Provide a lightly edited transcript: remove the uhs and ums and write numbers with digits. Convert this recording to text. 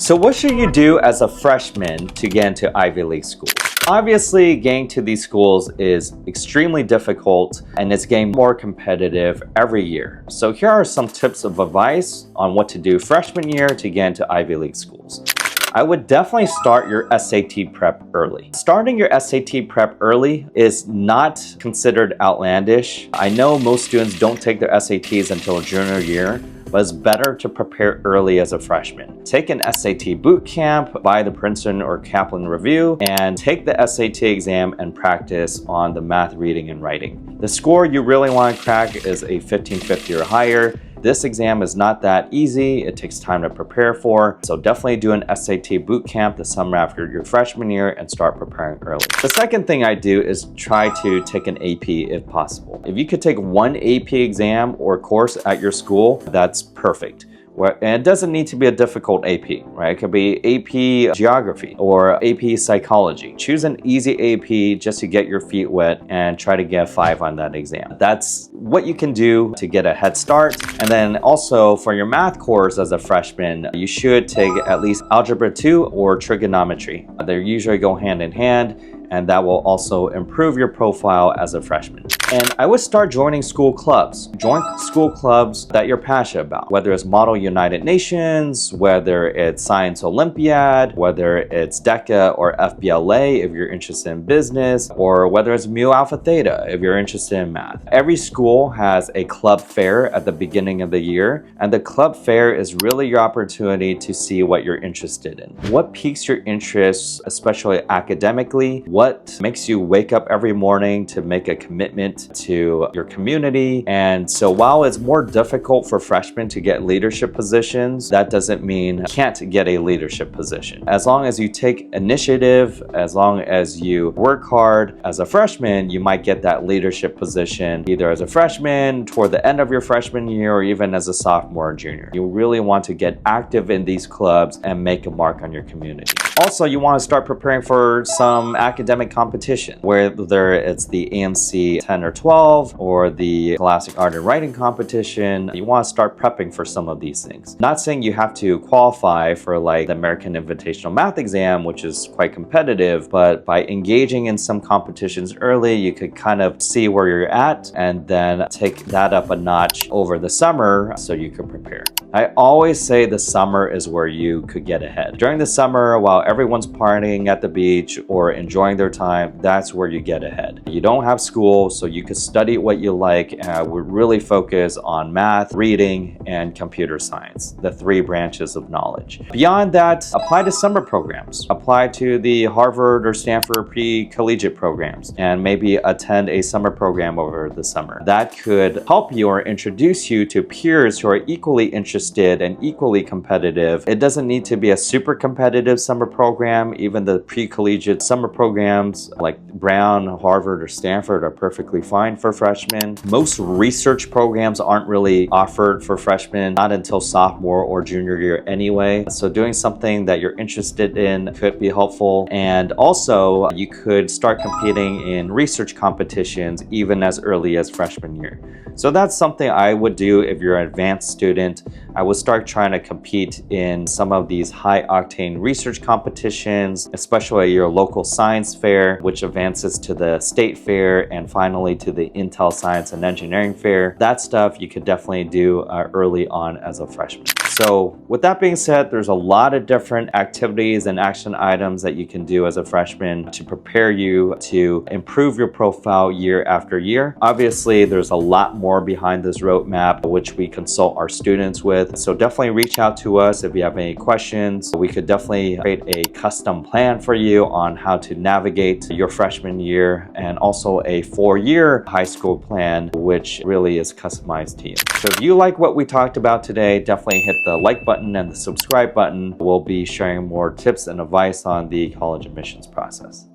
So what should you do as a freshman to get into Ivy League schools? Obviously, getting to these schools is extremely difficult and it's getting more competitive every year. So here are some tips of advice on what to do freshman year to get into Ivy League schools. I would definitely start your SAT prep early. Starting your SAT prep early is not considered outlandish. I know most students don't take their SATs until junior year, but it's better to prepare early as a freshman. Take an SAT boot camp by the Princeton or Kaplan Review and take the SAT exam and practice on the math, reading, and writing. The score you really want to crack is a 1550 or higher. This exam is not that easy. It takes time to prepare for. So definitely do an SAT boot camp the summer after your freshman year and start preparing early. The second thing I do is try to take an AP if possible. If you could take one AP exam or course at your school, that's perfect. And it doesn't need to be a difficult AP, right? It could be AP Geography or AP Psychology. Choose an easy AP just to get your feet wet and try to get a 5 on that exam. That's what you can do to get a head start. And then also for your math course as a freshman, you should take at least Algebra 2 or Trigonometry. They usually go hand in hand, and that will also improve your profile as a freshman. And I would start joining school clubs. Join school clubs that you're passionate about, whether it's Model United Nations, whether it's Science Olympiad, whether it's DECA or FBLA if you're interested in business, or whether it's Mu Alpha Theta if you're interested in math. Every school has a club fair at the beginning of the year, and the club fair is really your opportunity to see what you're interested in. What piques your interest, especially academically? What makes you wake up every morning to make a commitment to your community? And so while it's more difficult for freshmen to get leadership positions, that doesn't mean you can't get a leadership position. As long as you take initiative, as long as you work hard as a freshman, you might get that leadership position either as a freshman, toward the end of your freshman year, or even as a sophomore or junior. You really want to get active in these clubs and make a mark on your community. Also, you want to start preparing for some academic competition, whether it's the AMC 10 or 12 or the Scholastic Art and Writing competition. You want to start prepping for some of these things. Not saying you have to qualify for like the American Invitational Math exam, which is quite competitive, but by engaging in some competitions early, you could kind of see where you're at and then take that up a notch over the summer so you can prepare. I always say the summer is where you could get ahead. During the summer, while everyone's partying at the beach or enjoying their time, that's where you get ahead. You don't have school, so you could study what you like, and I would really focus on math, reading, and computer science, the 3 branches of knowledge. Beyond that, apply to summer programs. Apply to the Harvard or Stanford pre-collegiate programs and maybe attend a summer program over the summer. That could help you or introduce you to peers who are equally interested and equally competitive. It doesn't need to be a super competitive summer program. Even the pre-collegiate summer programs like Brown, Harvard, or Stanford are perfectly fine for freshmen. Most research programs aren't really offered for freshmen, not until sophomore or junior year anyway. So doing something that you're interested in could be helpful. And also, you could start competing in research competitions even as early as freshman year. So that's something I would do if you're an advanced student. I would start trying to compete in some of these high-octane research competitions, especially at your local science fair, which advances to the state fair and finally to the Intel Science and Engineering Fair. That stuff you could definitely do early on as a freshman. So with that being said, there's a lot of different activities and action items that you can do as a freshman to prepare you to improve your profile year after year. Obviously, there's a lot more behind this roadmap, which we consult our students with. So definitely reach out to us if you have any questions. We could definitely create a custom plan for you on how to navigate your freshman year, and also a 4-year high school plan, which really is customized to you. So if you like what we talked about today, definitely hit the like button and the subscribe button. We'll be sharing more tips and advice on the college admissions process.